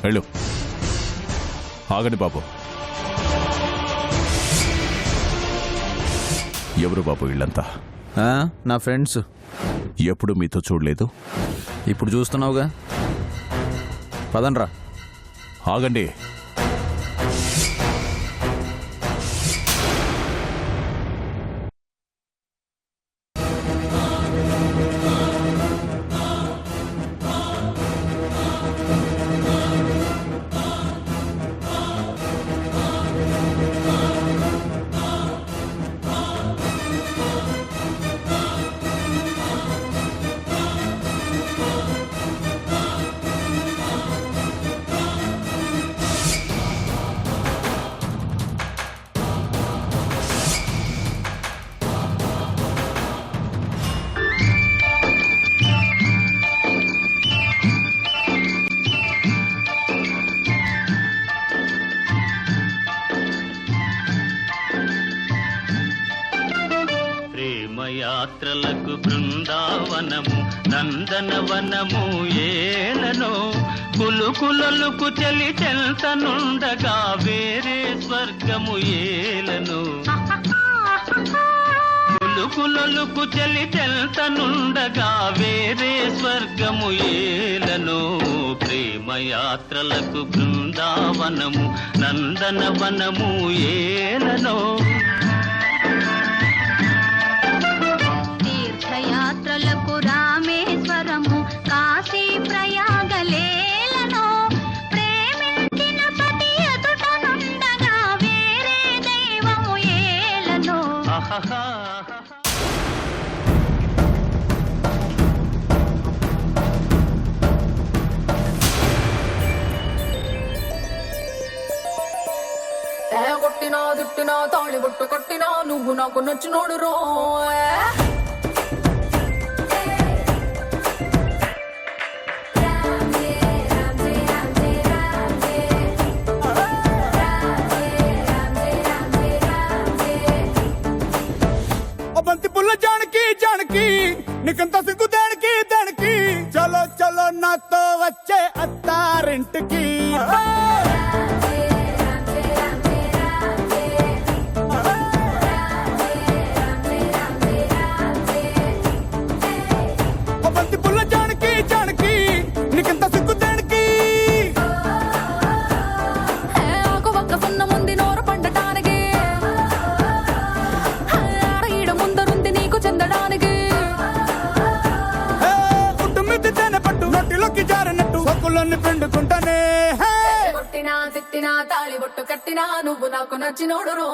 వెళ్ళు. ఆగండి బాబు. ఎవరు బాబు వీళ్ళంతా? నా ఫ్రెండ్స్. ఎప్పుడు మీతో చూడలేదు, ఇప్పుడు చూస్తున్నావుగా. పదండ్రా. ఆగండి. యాత్రలకు బృందావనము నందనవనము ఏలనో కులుకులలుకు చెలి చెల్తనుండగా వేరే స్వర్గము ఏలనో కులుకులలుకు చెలి చెల్తనుండగా వేరే స్వర్గము ఏలనో ప్రేమయాత్రలకు బృందావనము నందనవనము ఏలనో యాత్రలకు రామేశ్వరము కాశీ ప్రయాగలేలను ప్రేమించిన పతి ఎదుటనుండగా వేరే దైవము ఏలను. కొట్టినా తిట్టినా తాళి బొట్టు కట్టినా నువ్వు నాకు నచ్చినోడు రో. జానకి నీకంత సిగ్గు దేనికి దేనికి చలో చలో నాతో వచ్చే అత్తారింటికి. బంతి పుల్ల జానకి జానకి నీకంత సిగ్గు దేనికి. ఒక్క సున్న ముందు నోరు పండటానికి ఈడ ముందరుంది నీకు చెందడానికి. నొట్టిలోకి జారినట్టు సొక్కులన్నీ పిండుకుంటానే. కొట్టినా తిట్టినా తాళి బొట్టు కట్టినా నువ్వు నాకు నచ్చినోడు రో.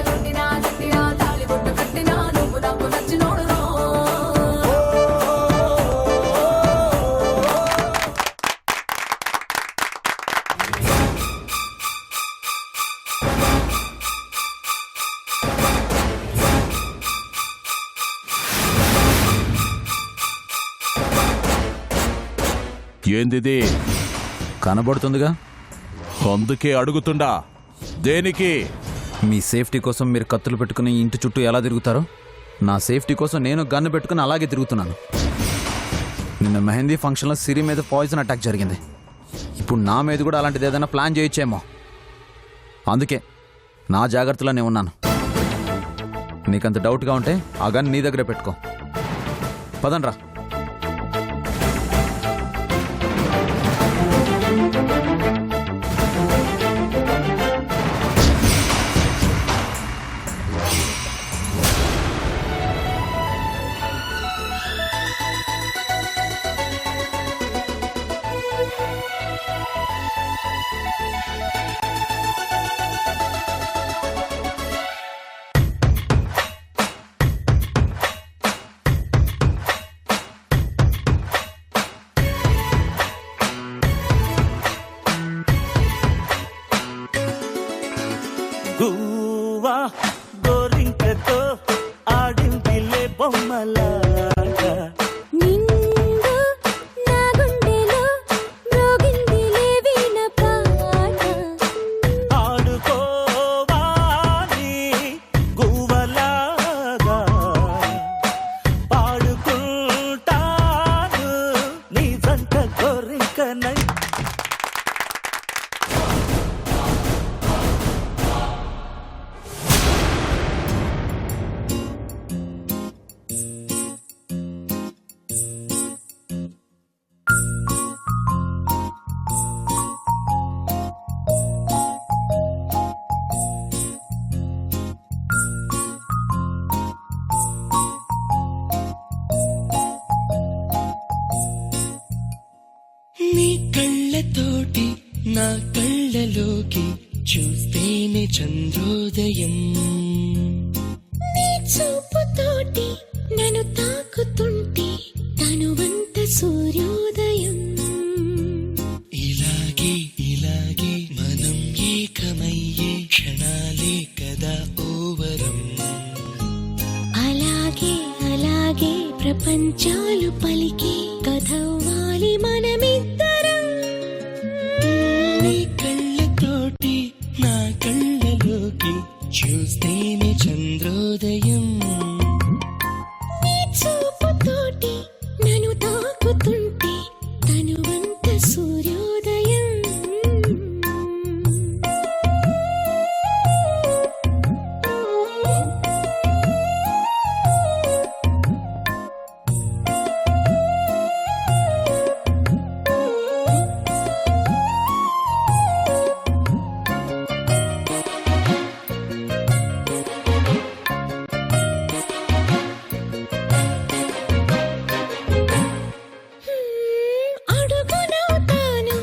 కొట్టినా తిట్టినా తాళి బొట్టు కట్టినా నువ్వు నాకు నచ్చినోడు రో. ఏందిది? కనబడుతుందిగా, అందుకే అడుగుతుండా. దేనికి? మీ సేఫ్టీ కోసం మీరు కత్తులు పెట్టుకుని ఇంటి చుట్టూ ఎలా తిరుగుతారో నా సేఫ్టీ కోసం నేను గన్ను పెట్టుకుని అలాగే తిరుగుతున్నాను. నిన్న మెహందీ ఫంక్షన్లో సిరి మీద పాయిజన్ అటాక్ జరిగింది. ఇప్పుడు నా మీద కూడా అలాంటిది ఏదైనా ప్లాన్ చేయొచ్చేమో. అందుకే నా జాగ్రత్తలోనే ఉన్నాను. నీకంత డౌట్గా ఉంటే ఆ గన్ నీ దగ్గరే పెట్టుకో. పదండ్రా. గువ్వా గోరింకతో ఆడిందిలే బొమ్మలాగా. నిండు నా గుండెలో మ్రోగిందిలే వీణ పాట. ఆడుకోవాలి గువ్వలాగా పాడుకుంటూ నా కళ్ళలోకి చూస్తేనే చంద్రోదయం. నీ చూపుతోటి నన్ను తాకుతుంటే తనువంత సూర్యోదయం. ఇలాగే ఇలాగే మనం ఏకమయ్యే క్షణాలే కదా ఓవరం. అలాగే అలాగే ప్రపంచాలు పలికే కథవ్వాలి మనమిద్దరం. నీ కళ్ళతోటి నా కళ్ళలోకి చూస్తేనే చంద్రోదయం. నీ చూపుతోటి నన్ను తాకుతుంటే తనువంత సూర్యోదయం. అడుగునవుతాను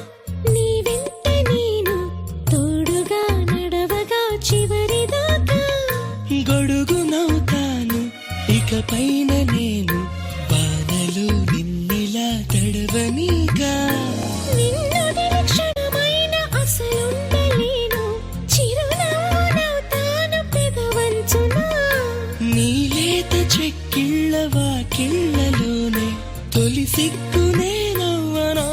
నీ వెంట నేను తోడుగా నడవగా చివరిదాకా. గొడుగునవుతాను ఇకపైన నేను వానలు నిన్నిలా తడవనీగా. నిన్ను నిరీక్షణమైన అసలుండలేను చిరునవ్వునవుతాను పెదవంచునా. నీలేత చెక్కిళ్ళ వాకిళ్ళలోనే తొలి సిగ్గునే నవ్వనా.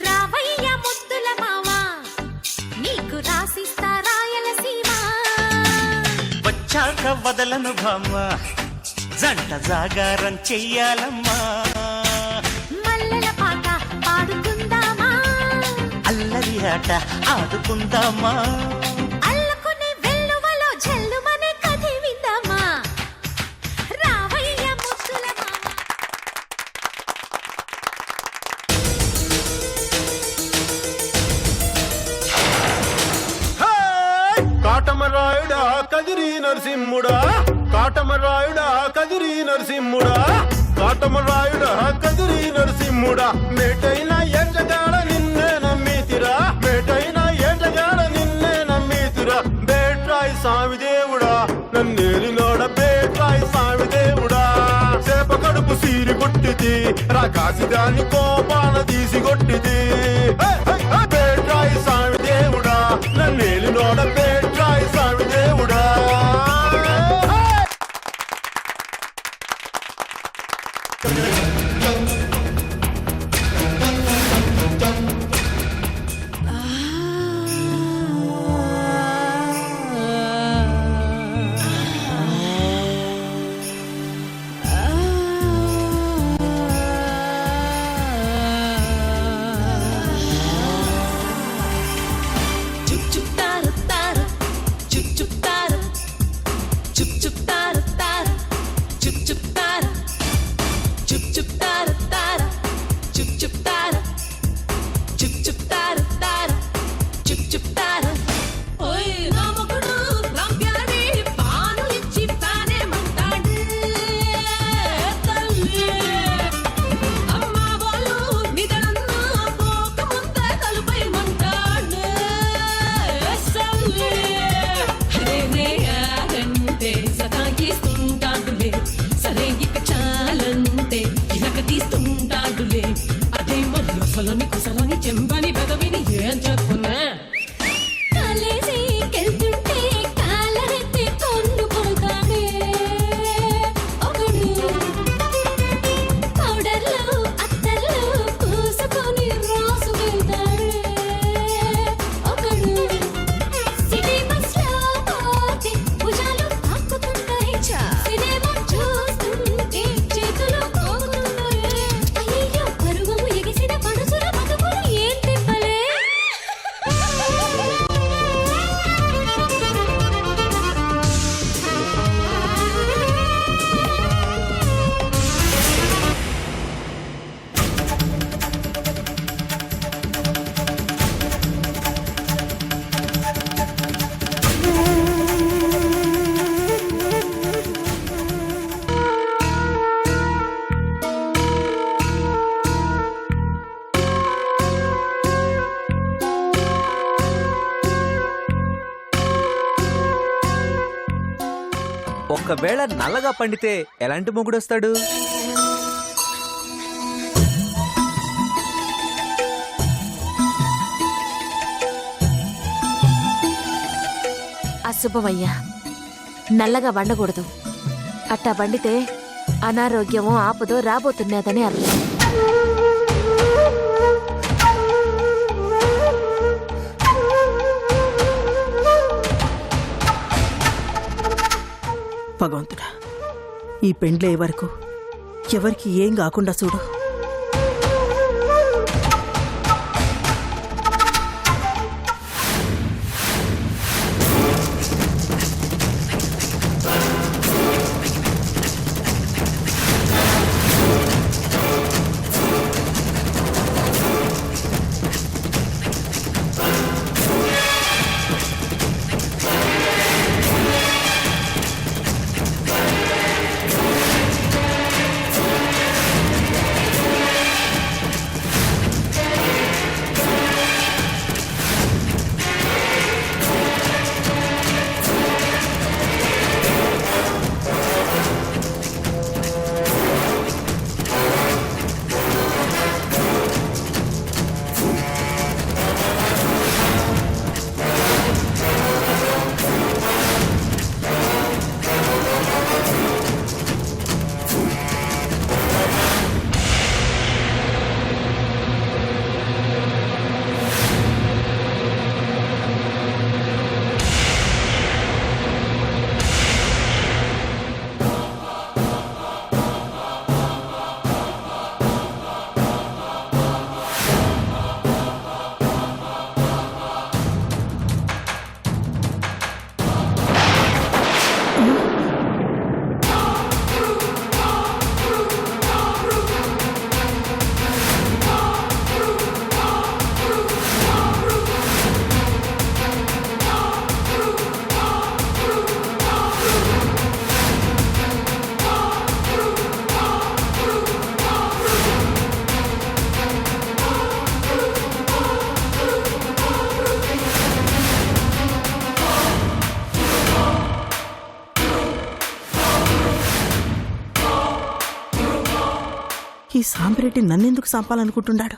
రావయ్య ముద్దుల మావా నీకు రాసిస్తా రాయలసీమ. వచ్చాక వదలను భామ, జంట జాగారం చెయ్యాలమ్మా. మల్లెల పాట పాడుకుందామా, అల్లరి ఆట ఆడుకుందామా. అల్లుకునే వెల్లువలో జల్లుమనే కథ విందామా. రావయ్య ముద్దుల మావా. కాటమరాయుడా కదిరి నరసింహుడా, కాటమరాయుడా కదిరి నరసింహుడా, కాటమరాయుడా కదిరి నరసింహుడా. మేటైన ఎండగాడ నిన్నే నమ్మితిరా, మేటైన ఎండగాడ నిన్నే నమ్మితిరా. బేట్రాయి స్వామి దేవుడా నన్నేలినోడ బేట్రాయి స్వామి దేవుడా. చేప కడుపు సీరి కొట్టిది రాకాసిదాన్ని కోపాన తీసి కొట్టిది. బేట్రాయి స్వామి దేవుడా నన్నేలినోడ బేట్రాయి స్వామి దేవుడా. చుప్ చుప్ ఒకవేళ నల్లగా పండితే ఎలాంటి మొగుడు వస్తాడు? అశుభమయ్యా, నల్లగా వండకూడదు. అట్టా వండితే అనారోగ్యమో ఆపదో రాబోతున్నదని అర్థం. భగవంతుడా, ఈ పెండ్లే వరకు ఎవరికి ఏం కాకుండా చూడు. ఈ సాంబిరెడ్డి నన్నెందుకు సంపాలనుకుంటున్నాడు?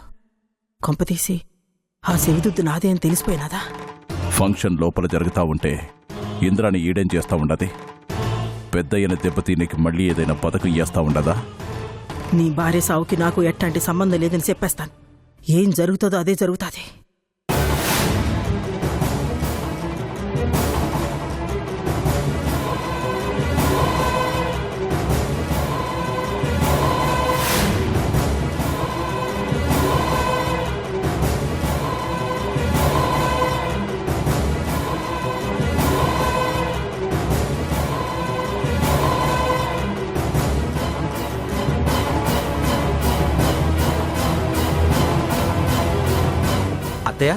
కొంపతీసి ఆ శివదుద్దు నాదే అని తెలిసిపోయినాదా? ఫంక్షన్ లోపల జరుగుతా ఉంటే ఇంద్రాని ఈడేం చేస్తా ఉండది? పెద్దయ్యన దెబ్బతీనికి మళ్ళీ ఏదైనా పథకం చేస్తా ఉండదా? నీ భార్య సావుకి నాకు ఎట్లాంటి సంబంధం లేదని చెప్పేస్తాను. ఏం జరుగుతుందో అదే జరుగుతుంది. అత్తయ్య,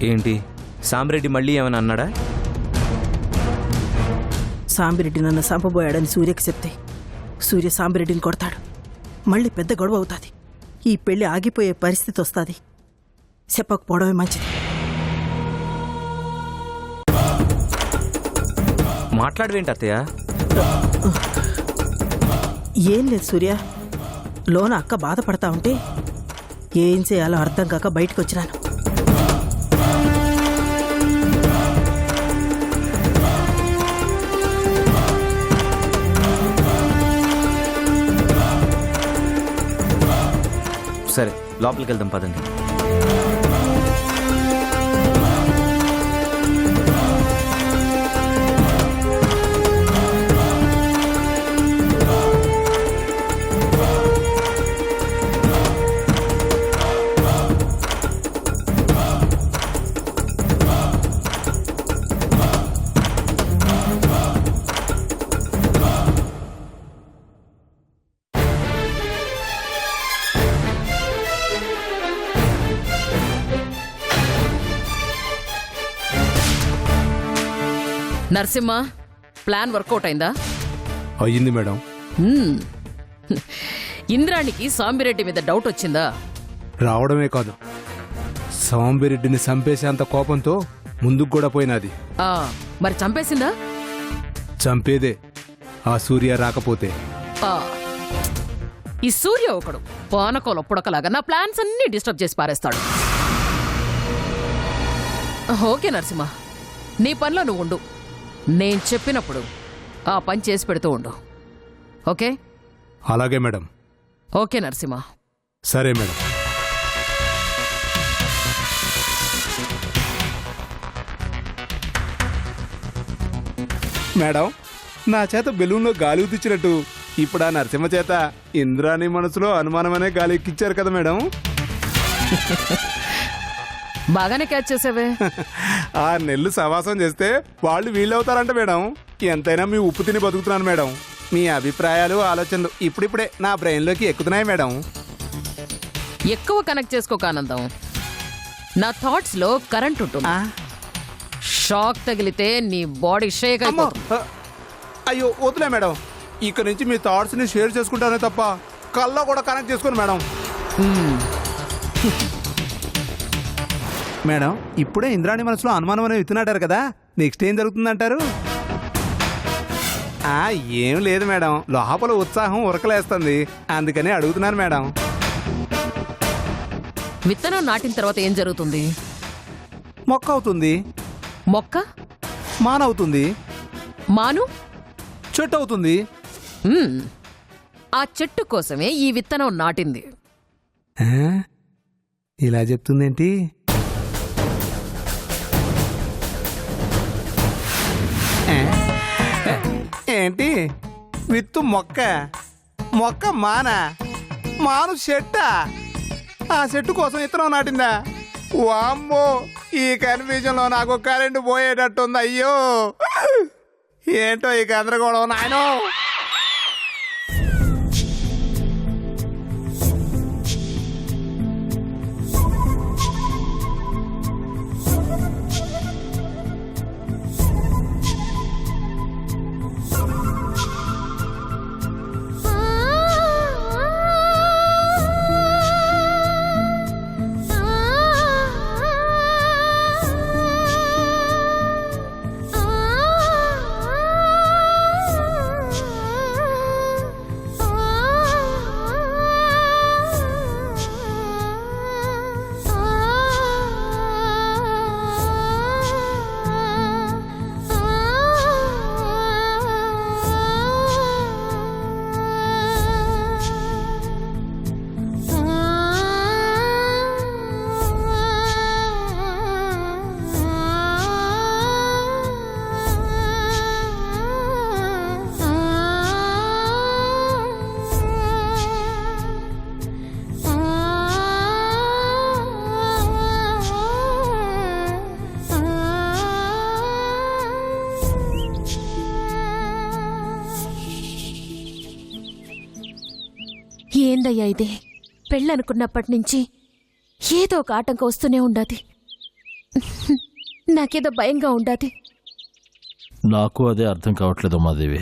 ఏంటి సాంబరెడ్డి మళ్ళీ ఏమైనా అన్నాడా? సాంబిరెడ్డి నన్ను చంపబోయాడని సూర్యకి చెప్తే సూర్య సాంబిరెడ్డిని కొడతాడు. మళ్ళీ పెద్ద గొడవ అవుతుంది. ఈ పెళ్లి ఆగిపోయే పరిస్థితి వస్తుంది. చెప్పకపోవడమే మంచిది. మాట్లాడవేంటి అత్తయ్య? ఏం లేదు సూర్య, లోన అక్క బాధపడతా ఉంటే ఏం చేయాలో అర్థం కాక బయటకు వచ్చినాను. సరే, లోపలికి వెళ్దాం పదండి. నరసింహ, ప్లాన్ వర్కౌట్ అయిందా? అయ్యింది మేడం. హ్మ్. ఇంద్రాణికి సాంబిరెడ్డి మీద డౌట్ వచ్చిందా? రావడమే కాదు, సాంబిరెడ్డిని చంపేసేంత కోపంతో ముందుకు కూడా పోయినది. ఆ, మరి చంపేసిందా? చంపేదే ఆ సూర్య రాకపోతే. ఆ, ఈ సూర్య ఒకడు పానకోల పుడకలాగా నా ప్లాన్స్ అన్ని డిస్టర్బ్ చేసి పారేస్తాడు. ఓకే నరసింహ, నీ పనిలో నువ్వు ఉండు. నేను చెప్పినప్పుడు ఆ పని చేసి పెడుతూ ఉండు. ఓకే? అలాగే మేడం. ఓకే నరసింహ. సరే మేడం. మేడం, నా చేత బెలూన్లో గాలి ఉదిచ్చినట్టు ఇప్పుడు ఆ నరసింహ చేత ఇంద్రాని మనసులో అనుమానమనే గాలి ఎక్కిచ్చారు కదా మేడం. బాగానే క్యాచ్ చేసావే. 6 నెలలు సవాసం చేస్తే వాళ్ళు వీళ్ళవుతారంట మేడం. ఎంతైనా మీ ఉప్పు తిని బతుకుతున్నాను మేడం. మీ అభిప్రాయాలు ఆలోచనలు ఇప్పుడిప్పుడే నా బ్రెయిన్లోకి ఎక్కుతున్నాయి మేడం. ఎక్కువ కనెక్ట్ చేసుకోక ఆనందం. నా థాట్స్ లో కరెంట్ ఉంటుంది. షాక్ తగిలితే నీ బాడీ షేక్ అయిపోతుంది. అయ్యో వద్దులే మేడం, ఇక్కడ నుంచి మీ థాట్స్ ని షేర్ చేసుకుంటానే తప్ప కల్లో కూడా కనెక్ట్ చేసుకోను మేడం. మేడం, ఇప్పుడే ఇంద్రాణి మనసులో అనుమానం అనేది విత్తున్నాడారు కదా, నెక్స్ట్ ఏం జరుగుతుందంటారు? ఏం లేదు మేడం, లోపల ఉత్సాహం ఉరకలేస్తుంది, అందుకని అడుగుతున్నాను మేడం. విత్తనం నాటిన తర్వాత ఏం జరుగుతుంది? మొక్క అవుతుంది. మొక్క మానవుతుంది. మాను చెట్టు అవుతుంది. ఆ చెట్టు కోసమే ఈ విత్తనం నాటింది. ఇలా చెప్తుందేంటి? ఏంటి విత్తు మొక్క, మొక్క మాను చెట్టా? ఆ చెట్టు కోసం ఇత్తనం నాటిందా? వామ్మో, ఈ కన్ఫ్యూజన్ లో నాకు కరెంటు పోయేటట్టుంది. అయ్యో ఏంటో ఈ గందరగోళం నాయనో. ఏందయ్యా ఇది? పెళ్ళనుకున్నప్పటి నుంచి ఏదో ఒక ఆటంకం వస్తూనే ఉండాది. నాకేదో భయంగా ఉండాది. నాకు అదే అర్థం కావట్లేదు మాదేవి.